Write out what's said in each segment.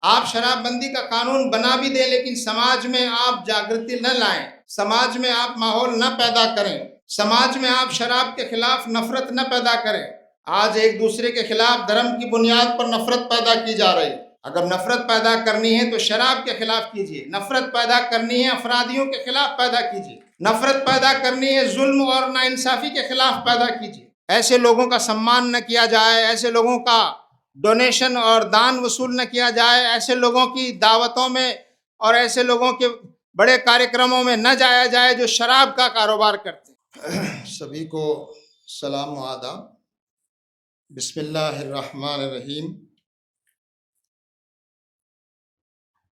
आप शराबबंदी का कानून बना भी दें, लेकिन समाज में आप जागृति न लाएं, समाज में आप माहौल न पैदा करें, समाज में आप शराब के खिलाफ नफरत न पैदा करें। आज एक दूसरे के खिलाफ धर्म की बुनियाद पर नफरत पैदा की जा रही है। अगर नफरत पैदा करनी है तो शराब के खिलाफ कीजिए, नफरत पैदा करनी है अपराधियों के खिलाफ पैदा कीजिए, नफरत पैदा करनी है जुल्म और नाइंसाफी के खिलाफ पैदा कीजिए। ऐसे लोगों का सम्मान न किया जाए, ऐसे लोगों का डोनेशन और दान वसूल न किया जाए, ऐसे लोगों की दावतों में और ऐसे लोगों के बड़े कार्यक्रमों में न जाया जाए जो शराब का कारोबार करते हैं। सभी को सलाम व आदाब। बिस्मिल्लाहिर्रहमानिर्रहीम।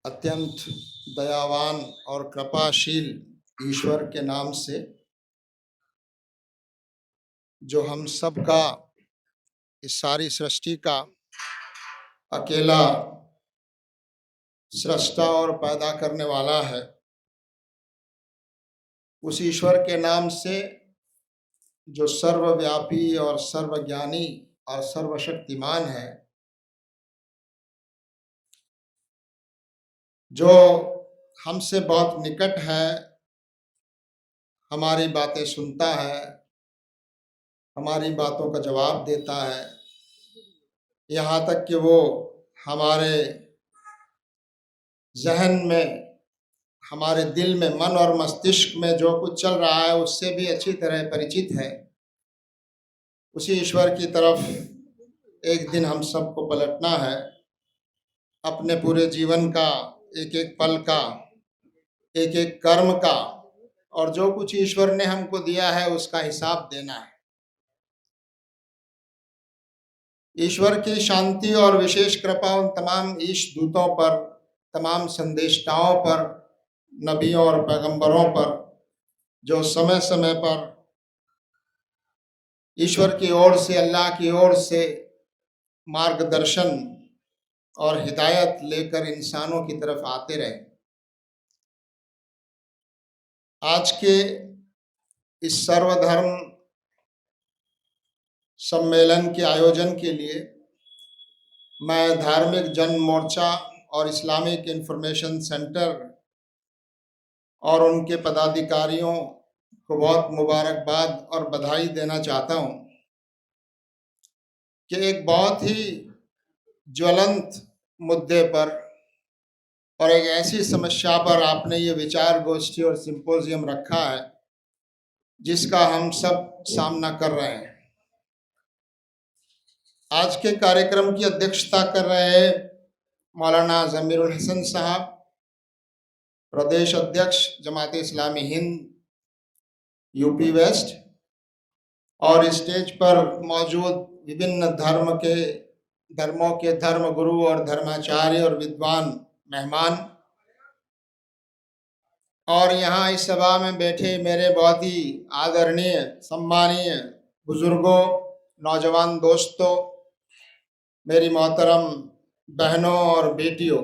अत्यंत दयावान और कृपाशील ईश्वर के नाम से जो हम सब का, इस सारी सृष्टि का अकेला सृष्टा और पैदा करने वाला है, उस ईश्वर के नाम से जो सर्वव्यापी और सर्वज्ञानी और सर्वशक्तिमान है, जो हमसे बहुत निकट है, हमारी बातें सुनता है, हमारी बातों का जवाब देता है, यहाँ तक कि वो हमारे जहन में, हमारे दिल में, मन और मस्तिष्क में जो कुछ चल रहा है उससे भी अच्छी तरह परिचित है। उसी ईश्वर की तरफ एक दिन हम सबको पलटना है। अपने पूरे जीवन का एक एक पल का, एक एक कर्म का और जो कुछ ईश्वर ने हमको दिया है उसका हिसाब देना है। ईश्वर की शांति और विशेष कृपा उन तमाम ईश दूतों पर, तमाम संदेष्टाओं पर, नबियों और पैगंबरों पर जो समय समय पर ईश्वर की ओर से, अल्लाह की ओर से मार्गदर्शन और हिदायत लेकर इंसानों की तरफ आते रहे। आज के इस सर्वधर्म सम्मेलन के आयोजन के लिए मैं धार्मिक जन मोर्चा और इस्लामिक इंफॉर्मेशन सेंटर और उनके पदाधिकारियों को बहुत मुबारकबाद और बधाई देना चाहता हूं कि एक बहुत ही ज्वलंत मुद्दे पर और एक ऐसी समस्या पर आपने ये विचार गोष्ठी और सिंपोजियम रखा है जिसका हम सब सामना कर रहे हैं। आज के कार्यक्रम की अध्यक्षता कर रहे मौलाना जमीरुल हसन साहब, प्रदेश अध्यक्ष जमात इस्लामी हिंद यूपी वेस्ट, और स्टेज पर मौजूद विभिन्न धर्मों के धर्म गुरु और धर्माचार्य और विद्वान मेहमान, और यहाँ इस सभा में बैठे मेरे बहुत ही आदरणीय सम्मानीय बुजुर्गों, नौजवान दोस्तों, मेरी मोहतरम बहनों और बेटियों।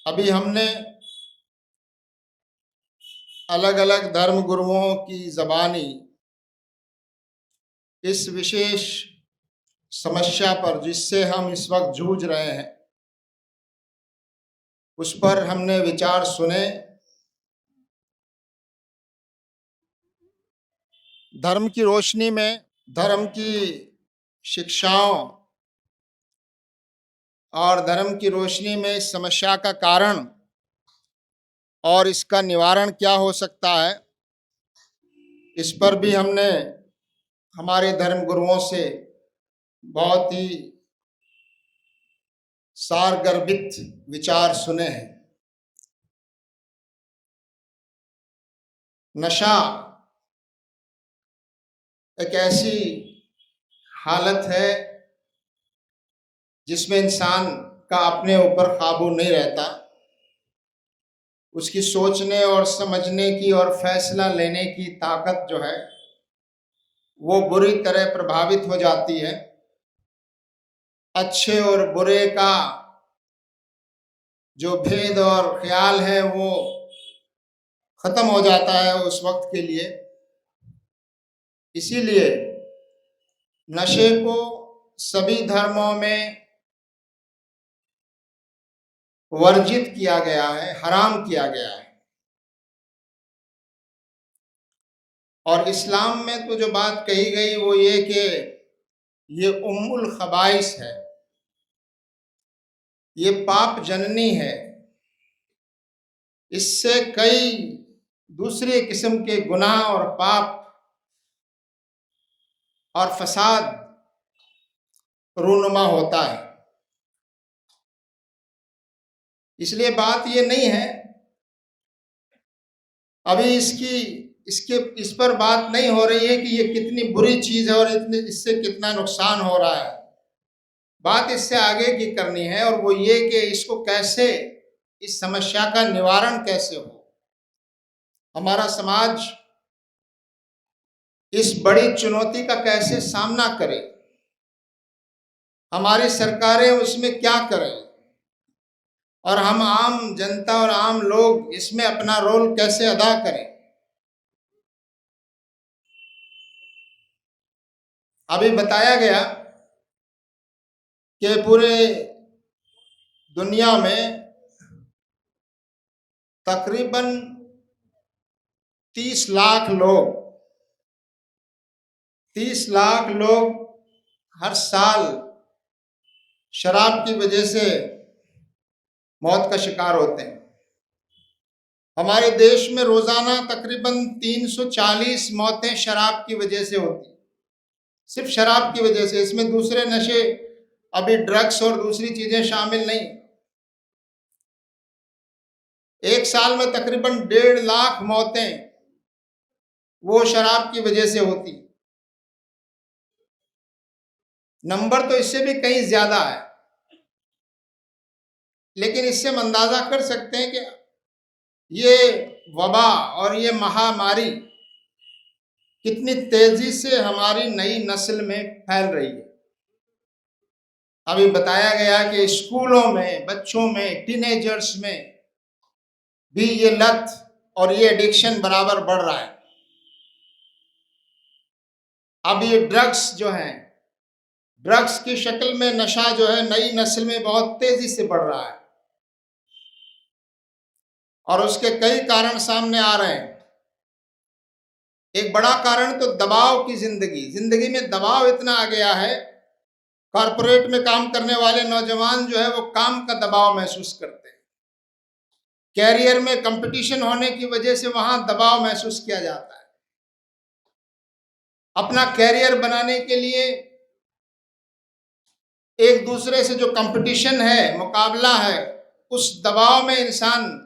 अभी हमने अलग अलग धर्म गुरुओं की ज़बानी इस विशेष समस्या पर जिससे हम इस वक्त जूझ रहे हैं उस पर हमने विचार सुने। धर्म की रोशनी में, धर्म की शिक्षाओं और धर्म की रोशनी में इस समस्या का कारण और इसका निवारण क्या हो सकता है, इस पर भी हमने हमारे धर्म गुरुओं से बहुत ही सारगर्भित विचार सुने हैं। नशा एक ऐसी हालत है जिसमें इंसान का अपने ऊपर काबू नहीं रहता। उसकी सोचने और समझने की और फैसला लेने की ताकत जो है वो बुरी तरह प्रभावित हो जाती है। अच्छे और बुरे का जो भेद और ख्याल है वो खत्म हो जाता है उस वक्त के लिए। इसीलिए नशे को सभी धर्मों में वर्जित किया गया है, हराम किया गया है। और इस्लाम में तो जो बात कही गई वो ये कि ये उम्मुल खबाइस है, ये पाप जननी है। इससे कई दूसरे किस्म के गुनाह और पाप और फसाद रूनुमा होता है। इसलिए बात ये नहीं है, अभी इस पर बात नहीं हो रही है कि ये कितनी बुरी चीज है और इससे कितना नुकसान हो रहा है। बात इससे आगे की करनी है और वो ये कि इसको कैसे, इस समस्या का निवारण कैसे हो। हमारा समाज इस बड़ी चुनौती का कैसे सामना करे, हमारी सरकारें उसमें क्या करें और हम आम जनता और आम लोग इसमें अपना रोल कैसे अदा करें। अभी बताया गया कि पूरे दुनिया में तकरीबन 30 लाख लोग हर साल शराब की वजह से मौत का शिकार होते हैं। हमारे देश में रोजाना तकरीबन 340 मौतें शराब की वजह से होती, सिर्फ शराब की वजह से। इसमें दूसरे नशे, अभी ड्रग्स और दूसरी चीजें शामिल नहीं। एक साल में तकरीबन 1.5 लाख मौतें वो शराब की वजह से होती। नंबर तो इससे भी कहीं ज्यादा है, लेकिन इससे हम अंदाजा कर सकते हैं कि ये वबा और ये महामारी कितनी तेजी से हमारी नई नस्ल में फैल रही है। अभी बताया गया कि स्कूलों में, बच्चों में, टीनेजर्स में भी ये लत और ये एडिक्शन बराबर बढ़ रहा है। अब ये ड्रग्स जो हैं, ड्रग्स की शक्ल में नशा जो है नई नस्ल में बहुत तेजी से बढ़ रहा है और उसके कई कारण सामने आ रहे हैं। एक बड़ा कारण तो दबाव की जिंदगी में दबाव इतना आ गया है। कॉरपोरेट में काम करने वाले नौजवान जो है वो काम का दबाव महसूस करते हैं। कैरियर में कंपटीशन होने की वजह से वहां दबाव महसूस किया जाता है। अपना कैरियर बनाने के लिए एक दूसरे से जो कंपटीशन है, मुकाबला है, उस दबाव में इंसान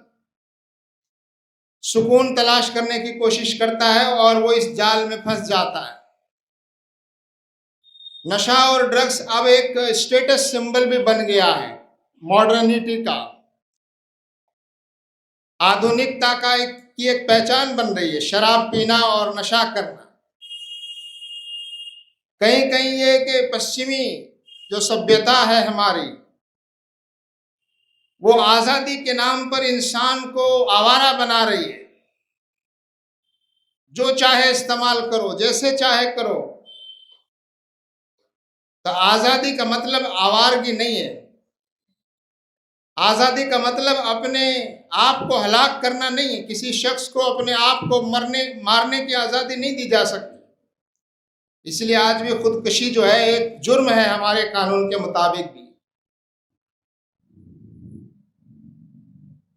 सुकून तलाश करने की कोशिश करता है और वो इस जाल में फंस जाता है। नशा और ड्रग्स अब एक स्टेटस सिंबल भी बन गया है, मॉडर्निटी का, आधुनिकता की एक पहचान बन रही है शराब पीना और नशा करना। कहीं कहीं ये कि पश्चिमी जो सभ्यता है हमारी, वो आजादी के नाम पर इंसान को आवारा बना रही है। जो चाहे इस्तेमाल करो, जैसे चाहे करो। तो आजादी का मतलब आवारगी नहीं है। आजादी का मतलब अपने आप को हलाक करना नहीं है। किसी शख्स को अपने आप को मारने की आजादी नहीं दी जा सकती। इसलिए आज भी खुदकुशी जो है एक जुर्म है हमारे कानून के मुताबिक भी।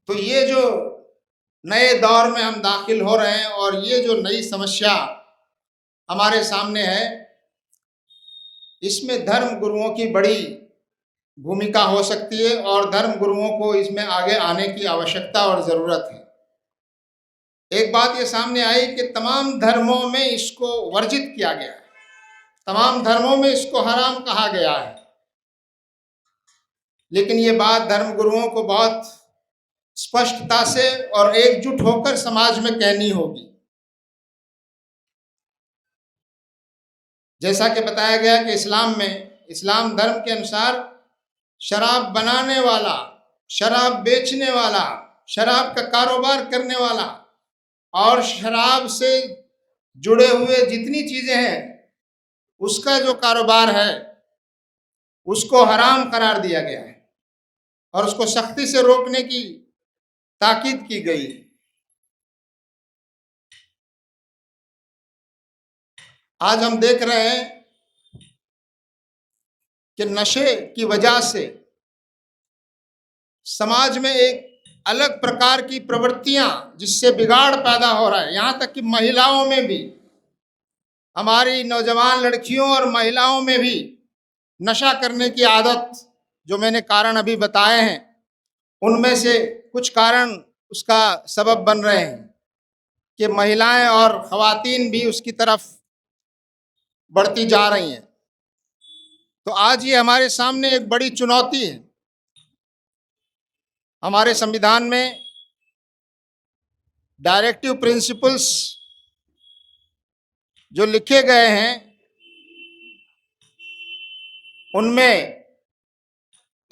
तो ये जो नए दौर में हम दाखिल हो रहे हैं और ये जो नई समस्या हमारे सामने है, इसमें धर्म गुरुओं की बड़ी भूमिका हो सकती है और धर्म गुरुओं को इसमें आगे आने की आवश्यकता और ज़रूरत है। एक बात ये सामने आई कि तमाम धर्मों में इसको वर्जित किया गया है, तमाम धर्मों में इसको हराम कहा गया है, लेकिन ये बात धर्म गुरुओं को बहुत स्पष्टता से और एकजुट होकर समाज में कहनी होगी। जैसा कि बताया गया कि इस्लाम धर्म के अनुसार शराब बनाने वाला, शराब बेचने वाला, शराब का कारोबार करने वाला और शराब से जुड़े हुए जितनी चीजें हैं उसका जो कारोबार है उसको हराम करार दिया गया है। और उसको सख्ती से रोकने की ताकीद की गई। आज हम देख रहे हैं कि नशे की वजह से समाज में एक अलग प्रकार की प्रवृत्तियां, जिससे बिगाड़ पैदा हो रहा है, यहाँ तक कि महिलाओं में भी, हमारी नौजवान लड़कियों और महिलाओं में भी नशा करने की आदत, जो मैंने कारण अभी बताए हैं, उनमें से कुछ कारण उसका सबब बन रहे हैं कि महिलाएं और ख़वातीन भी उसकी तरफ बढ़ती जा रही हैं। तो आज ये हमारे सामने एक बड़ी चुनौती है। हमारे संविधान में डायरेक्टिव प्रिंसिपल्स जो लिखे गए हैं, उनमें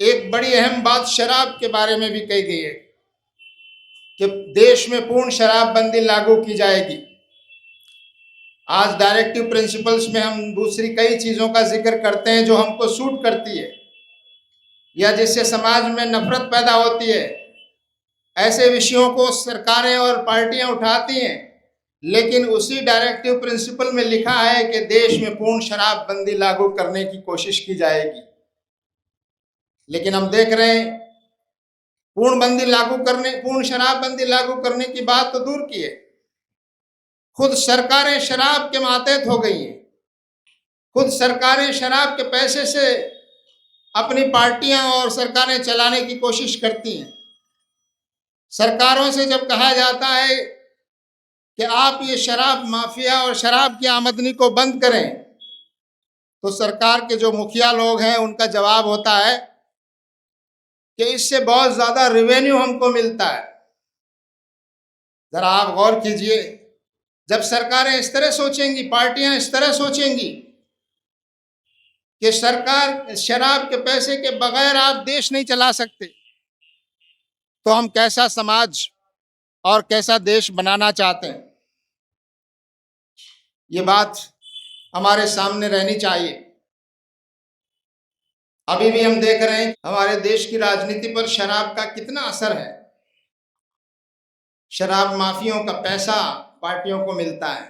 एक बड़ी अहम बात शराब के बारे में भी कही गई है कि देश में पूर्ण शराबबंदी लागू की जाएगी। आज डायरेक्टिव प्रिंसिपल्स में हम दूसरी कई चीज़ों का जिक्र करते हैं जो हमको सूट करती है या जिससे समाज में नफरत पैदा होती है। ऐसे विषयों को सरकारें और पार्टियां उठाती हैं, लेकिन उसी डायरेक्टिव प्रिंसिपल में लिखा है कि देश में पूर्ण शराबबंदी लागू करने की कोशिश की जाएगी। लेकिन हम देख रहे हैं पूर्ण शराबबंदी लागू करने की बात तो दूर की है, खुद सरकारें शराब के मातहत हो गई हैं। खुद सरकारें शराब के पैसे से अपनी पार्टियां और सरकारें चलाने की कोशिश करती हैं। सरकारों से जब कहा जाता है कि आप ये शराब माफिया और शराब की आमदनी को बंद करें, तो सरकार के जो मुखिया लोग हैं उनका जवाब होता है कि इससे बहुत ज़्यादा रेवेन्यू हमको मिलता है। ज़रा आप गौर कीजिए, जब सरकारें इस तरह सोचेंगी, पार्टियां इस तरह सोचेंगी कि सरकार शराब के पैसे के बगैर आप देश नहीं चला सकते, तो हम कैसा समाज और कैसा देश बनाना चाहते हैं, ये बात हमारे सामने रहनी चाहिए। अभी भी हम देख रहे हैं हमारे देश की राजनीति पर शराब का कितना असर है। शराब माफियों का पैसा पार्टियों को मिलता है।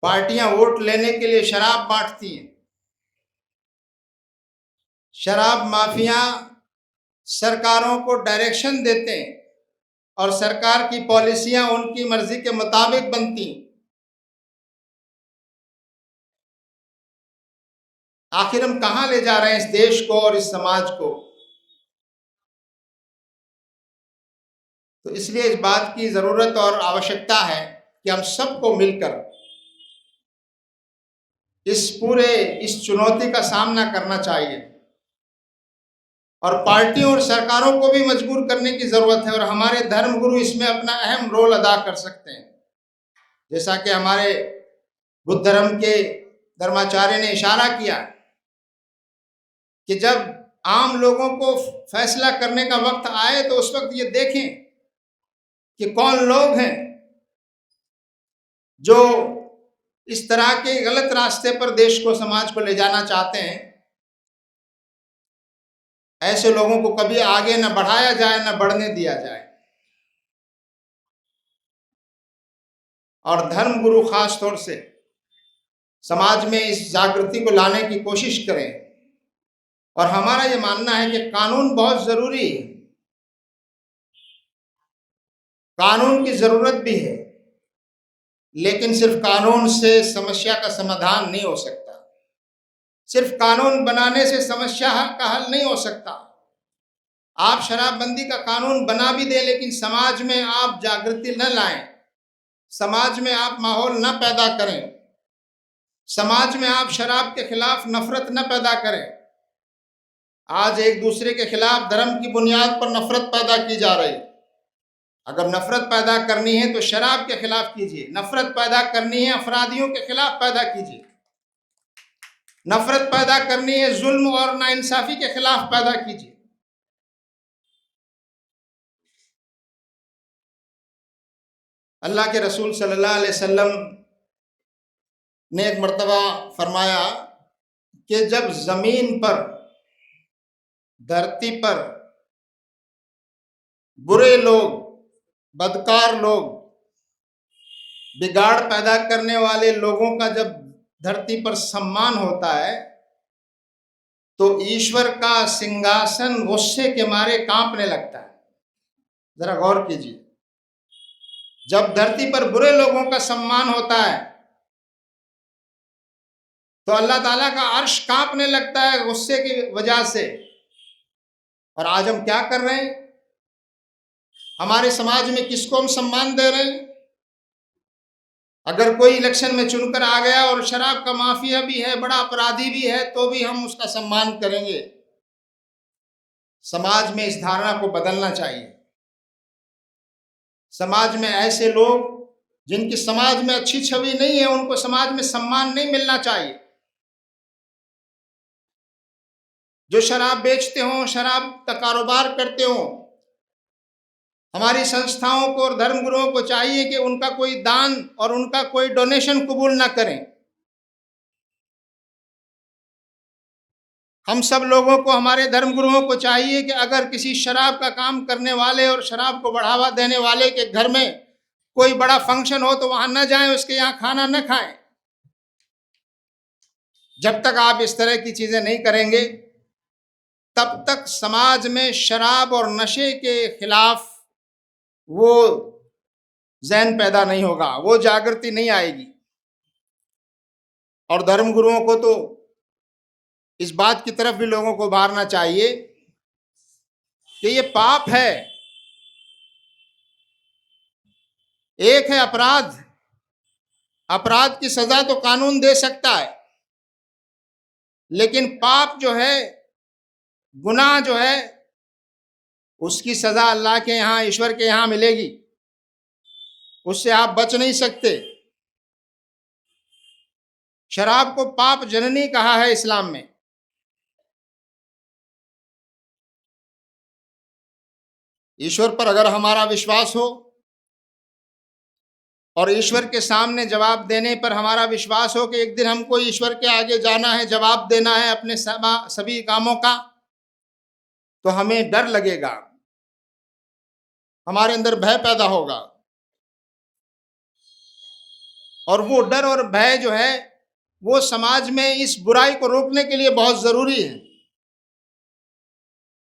पार्टियां वोट लेने के लिए शराब बांटती हैं। शराब माफिया सरकारों को डायरेक्शन देते हैं और सरकार की पॉलिसियां उनकी मर्जी के मुताबिक बनती हैं। आखिर हम कहां ले जा रहे हैं इस देश को और इस समाज को? तो इसलिए इस बात की जरूरत और आवश्यकता है कि हम सबको मिलकर इस चुनौती का सामना करना चाहिए और पार्टियों और सरकारों को भी मजबूर करने की जरूरत है। और हमारे धर्मगुरु इसमें अपना अहम रोल अदा कर सकते हैं। जैसा कि हमारे बुद्ध धर्म के धर्माचार्य ने इशारा किया कि जब आम लोगों को फैसला करने का वक्त आए तो उस वक्त ये देखें कि कौन लोग हैं जो इस तरह के गलत रास्ते पर देश को, समाज को ले जाना चाहते हैं। ऐसे लोगों को कभी आगे न बढ़ाया जाए, न बढ़ने दिया जाए। और धर्मगुरु खास तौर से समाज में इस जागृति को लाने की कोशिश करें। और हमारा ये मानना है कि कानून बहुत जरूरी है, कानून की जरूरत भी है, लेकिन सिर्फ कानून से समस्या का समाधान नहीं हो सकता। सिर्फ कानून बनाने से समस्या का हल नहीं हो सकता। आप शराबबंदी का कानून बना भी दें, लेकिन समाज में आप जागृति न लाएं, समाज में आप माहौल न पैदा करें, समाज में आप शराब के खिलाफ नफरत न पैदा करें। आज एक दूसरे के खिलाफ धर्म की बुनियाद पर नफरत पैदा की जा रही है। अगर नफरत पैदा करनी है तो शराब के खिलाफ कीजिए, नफरत पैदा करनी है अपराधियों के खिलाफ पैदा कीजिए, नफरत पैदा करनी है जुल्म और नाइंसाफी के खिलाफ पैदा कीजिए। अल्लाह के रसूल सल्लल्लाहु अलैहि वसल्लम ने एक मर्तबा फरमाया कि जब जमीन पर धरती पर बुरे लोग, बदकार लोग, बिगाड़ पैदा करने वाले लोगों का जब धरती पर सम्मान होता है तो ईश्वर का सिंहासन गुस्से के मारे कांपने लगता है। जरा गौर कीजिए, जब धरती पर बुरे लोगों का सम्मान होता है तो अल्लाह ताला का अर्श कांपने लगता है गुस्से की वजह से। और आज हम क्या कर रहे हैं? हमारे समाज में किसको हम सम्मान दे रहे हैं? अगर कोई इलेक्शन में चुनकर आ गया और शराब का माफिया भी है, बड़ा अपराधी भी है, तो भी हम उसका सम्मान करेंगे। समाज में इस धारणा को बदलना चाहिए। समाज में ऐसे लोग जिनकी समाज में अच्छी छवि नहीं है, उनको समाज में सम्मान नहीं मिलना चाहिए। जो शराब बेचते हों, शराब का कारोबार करते हों, हमारी संस्थाओं को और धर्मगुरुओं को चाहिए कि उनका कोई दान और उनका कोई डोनेशन कबूल ना करें। हम सब लोगों को, हमारे धर्मगुरुओं को चाहिए कि अगर किसी शराब का काम करने वाले और शराब को बढ़ावा देने वाले के घर में कोई बड़ा फंक्शन हो तो वहां न जाएं, उसके यहाँ खाना न खाएं। जब तक आप इस तरह की चीजें नहीं करेंगे तब तक समाज में शराब और नशे के खिलाफ वो ज़हन पैदा नहीं होगा, वो जागृति नहीं आएगी। और धर्मगुरुओं को तो इस बात की तरफ भी लोगों को उभारना चाहिए कि ये पाप है। एक है अपराध, अपराध की सजा तो कानून दे सकता है, लेकिन पाप जो है, गुनाह जो है, उसकी सजा अल्लाह के यहाँ, ईश्वर के यहाँ मिलेगी। उससे आप बच नहीं सकते। शराब को पाप जननी कहा है इस्लाम में। ईश्वर पर अगर हमारा विश्वास हो और ईश्वर के सामने जवाब देने पर हमारा विश्वास हो कि एक दिन हमको ईश्वर के आगे जाना है, जवाब देना है अपने सभी कामों का, तो हमें डर लगेगा, हमारे अंदर भय पैदा होगा। और वो डर और भय जो है वो समाज में इस बुराई को रोकने के लिए बहुत जरूरी है।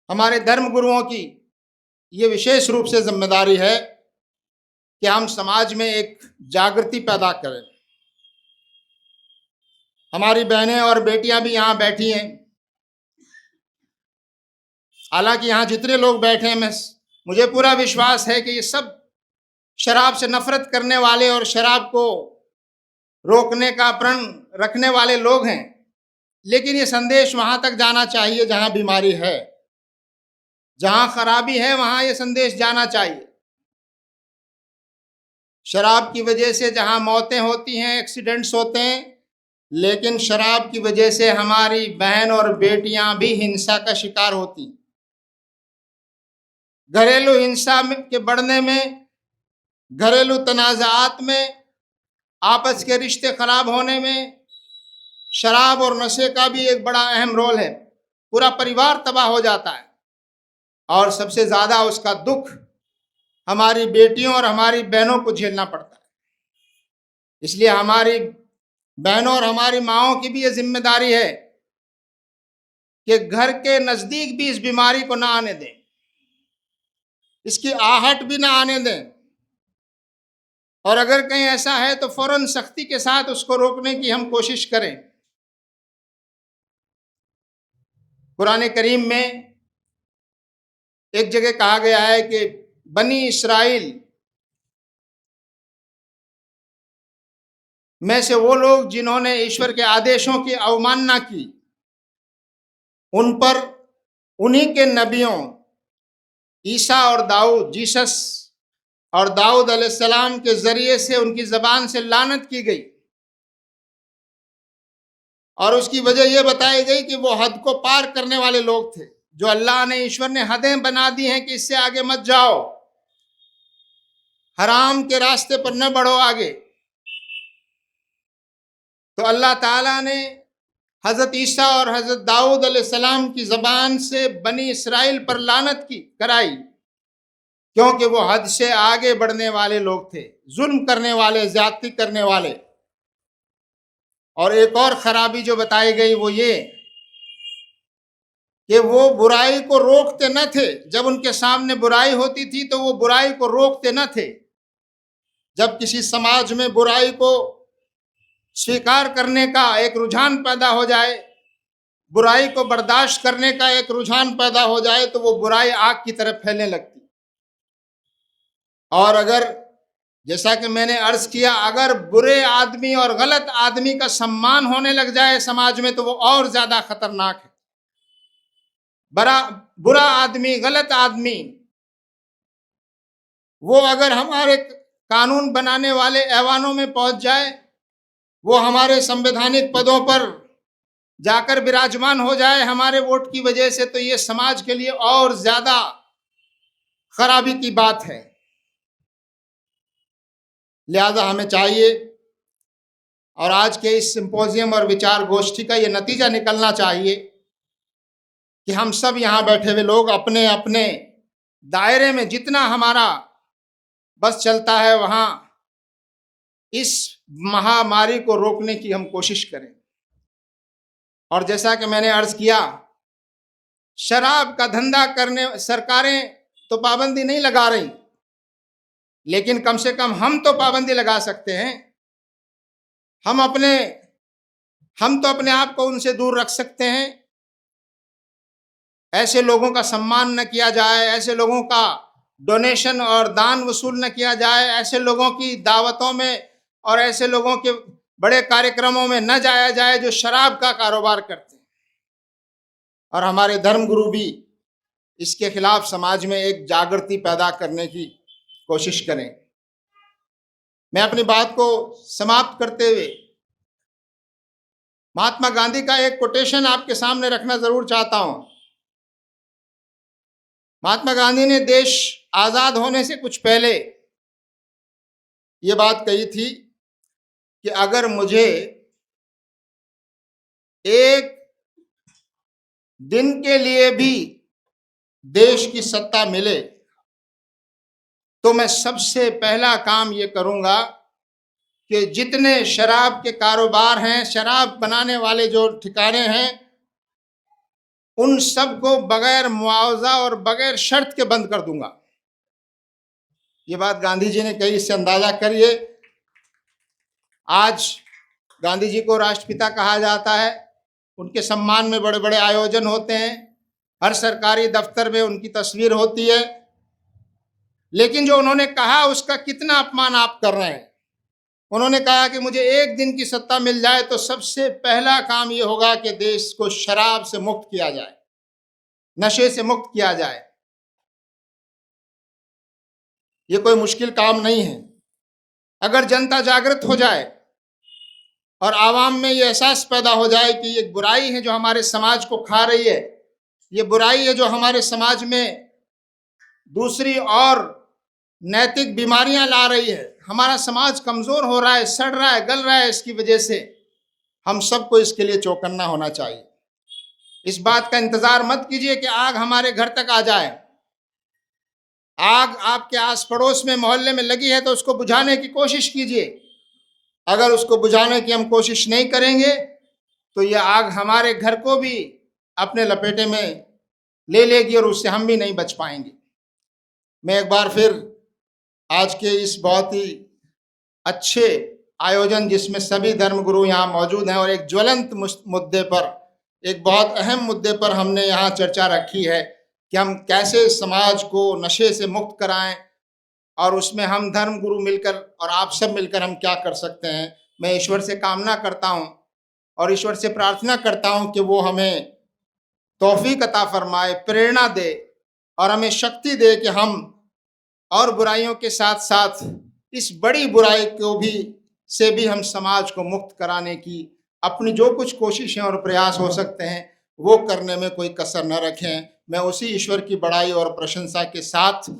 हमारे धर्म गुरुओं की ये विशेष रूप से जिम्मेदारी है कि हम समाज में एक जागृति पैदा करें। हमारी बहनें और बेटियां भी यहाँ बैठी हैं। हालांकि यहाँ जितने लोग बैठे हैं, मुझे पूरा विश्वास है कि ये सब शराब से नफरत करने वाले और शराब को रोकने का प्रण रखने वाले लोग हैं। लेकिन ये संदेश वहां तक जाना चाहिए जहां बीमारी है, जहां खराबी है, वहां ये संदेश जाना चाहिए। शराब की वजह से जहां मौतें होती हैं, एक्सीडेंट्स होते हैं, लेकिन शराब की वजह से हमारी बहन और बेटियां भी हिंसा का शिकार होती। घरेलू हिंसा के बढ़ने में, घरेलू तनाज़ात में, आपस के रिश्ते खराब होने में शराब और नशे का भी एक बड़ा अहम रोल है। पूरा परिवार तबाह हो जाता है और सबसे ज्यादा उसका दुख हमारी बेटियों और हमारी बहनों को झेलना पड़ता है। इसलिए हमारी बहनों और हमारी माँओं की भी ये जिम्मेदारी है कि घर के नजदीक भी इस बीमारी को ना आने दें, इसकी आहट भी ना आने दें, और अगर कहीं ऐसा है तो फौरन सख्ती के साथ उसको रोकने की हम कोशिश करें। कुरान करीम में एक जगह कहा गया है कि बनी इस्राइल में से वो लोग जिन्होंने ईश्वर के आदेशों की अवमानना की, उन पर उन्हीं के नबियों ईसा और दाऊद, जीसस और दाऊद अलैहिस्सलाम के जरिए से उनकी जबान से लानत की गई। और उसकी वजह यह बताई गई कि वो हद को पार करने वाले लोग थे, जो अल्लाह ने, ईश्वर ने हदें बना दी हैं कि इससे आगे मत जाओ, हराम के रास्ते पर न बढ़ो आगे। तो अल्लाह ताला ने हज़रत ईसा और हज़रत दाऊद अलैहिस्सलाम की ज़बान से बनी इसराइल पर लानत की कराई, क्योंकि वो हद से आगे बढ़ने वाले लोग थे, जुल्म करने वाले, ज्यादती करने वाले। और एक और खराबी जो बताई गई वो ये कि वो बुराई को रोकते न थे। जब उनके सामने बुराई होती थी तो वो बुराई को रोकते न थे। जब किसी समाज में बुराई को स्वीकार करने का एक रुझान पैदा हो जाए, बुराई को बर्दाश्त करने का एक रुझान पैदा हो जाए, तो वो बुराई आग की तरह फैलने लगती। और अगर, जैसा कि मैंने अर्ज किया, अगर बुरे आदमी और गलत आदमी का सम्मान होने लग जाए समाज में, तो वो और ज्यादा खतरनाक है। बुरा आदमी, गलत आदमी, वो अगर हमारे कानून बनाने वाले ऐवानों में पहुंच जाए, वो हमारे संवैधानिक पदों पर जाकर विराजमान हो जाए हमारे वोट की वजह से, तो ये समाज के लिए और ज्यादा खराबी की बात है। लिहाजा हमें चाहिए, और आज के इस सिंपोजियम और विचार गोष्ठी का ये नतीजा निकलना चाहिए कि हम सब यहाँ बैठे हुए लोग अपने अपने दायरे में जितना हमारा बस चलता है, वहाँ इस महामारी को रोकने की हम कोशिश करें। और जैसा कि मैंने अर्ज किया, शराब का धंधा करने सरकारें तो पाबंदी नहीं लगा रही, लेकिन कम से कम हम तो पाबंदी लगा सकते हैं। हम तो अपने आप को उनसे दूर रख सकते हैं। ऐसे लोगों का सम्मान न किया जाए, ऐसे लोगों का डोनेशन और दान वसूल न किया जाए, ऐसे लोगों की दावतों में और ऐसे लोगों के बड़े कार्यक्रमों में न जाया जाए जो शराब का कारोबार करते हैं। और हमारे धर्मगुरु भी इसके खिलाफ समाज में एक जागृति पैदा करने की कोशिश करें। मैं अपनी बात को समाप्त करते हुए महात्मा गांधी का एक कोटेशन आपके सामने रखना जरूर चाहता हूं। महात्मा गांधी ने देश आजाद होने से कुछ पहले ये बात कही थी कि अगर मुझे एक दिन के लिए भी देश की सत्ता मिले तो मैं सबसे पहला काम ये करूंगा कि जितने शराब के कारोबार हैं, शराब बनाने वाले जो ठिकाने हैं, उन सब को बगैर मुआवजा और बगैर शर्त के बंद कर दूंगा। ये बात गांधी जी ने कही। इससे अंदाजा करिए, आज गांधी जी को राष्ट्रपिता कहा जाता है, उनके सम्मान में बड़े बड़े आयोजन होते हैं, हर सरकारी दफ्तर में उनकी तस्वीर होती है, लेकिन जो उन्होंने कहा उसका कितना अपमान आप कर रहे हैं। उन्होंने कहा कि मुझे एक दिन की सत्ता मिल जाए तो सबसे पहला काम ये होगा कि देश को शराब से मुक्त किया जाए, नशे से मुक्त किया जाए। ये कोई मुश्किल काम नहीं है। अगर जनता जागृत हो जाए और आवाम में ये एहसास पैदा हो जाए कि ये बुराई है जो हमारे समाज को खा रही है, ये बुराई है जो हमारे समाज में दूसरी और नैतिक बीमारियां ला रही है, हमारा समाज कमजोर हो रहा है, सड़ रहा है, गल रहा है, इसकी वजह से हम सबको इसके लिए चौकन्ना होना चाहिए। इस बात का इंतजार मत कीजिए कि आग हमारे घर तक आ जाए। आग आपके आस पड़ोस में, मोहल्ले में लगी है तो उसको बुझाने की कोशिश कीजिए। अगर उसको बुझाने की हम कोशिश नहीं करेंगे तो यह आग हमारे घर को भी अपने लपेटे में ले लेगी और उससे हम भी नहीं बच पाएंगे। मैं एक बार फिर आज के इस बहुत ही अच्छे आयोजन, जिसमें सभी धर्मगुरु यहाँ मौजूद हैं और एक ज्वलंत मुद्दे पर, एक बहुत अहम मुद्दे पर हमने यहाँ चर्चा रखी है कि हम कैसे समाज को नशे से मुक्त कराएं, और उसमें हम धर्मगुरु मिलकर और आप सब मिलकर हम क्या कर सकते हैं। मैं ईश्वर से कामना करता हूँ और ईश्वर से प्रार्थना करता हूँ कि वो हमें तौफीक अता फरमाए, प्रेरणा दे और हमें शक्ति दे कि हम और बुराइयों के साथ साथ इस बड़ी बुराई को से भी हम समाज को मुक्त कराने की अपनी जो कुछ कोशिशें और प्रयास हो सकते हैं वो करने में कोई कसर न रखें। मैं उसी ईश्वर की बड़ाई और प्रशंसा के साथ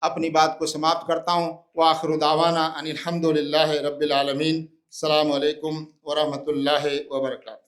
अपनी बात को समाप्त करता हूँ। व आखिरु दावाना अनिल हम्दुलिल्लाहि रब्बिल आलमीन। अस्सलामु अलैकुम व रहमतुल्लाहि व बरकातहू।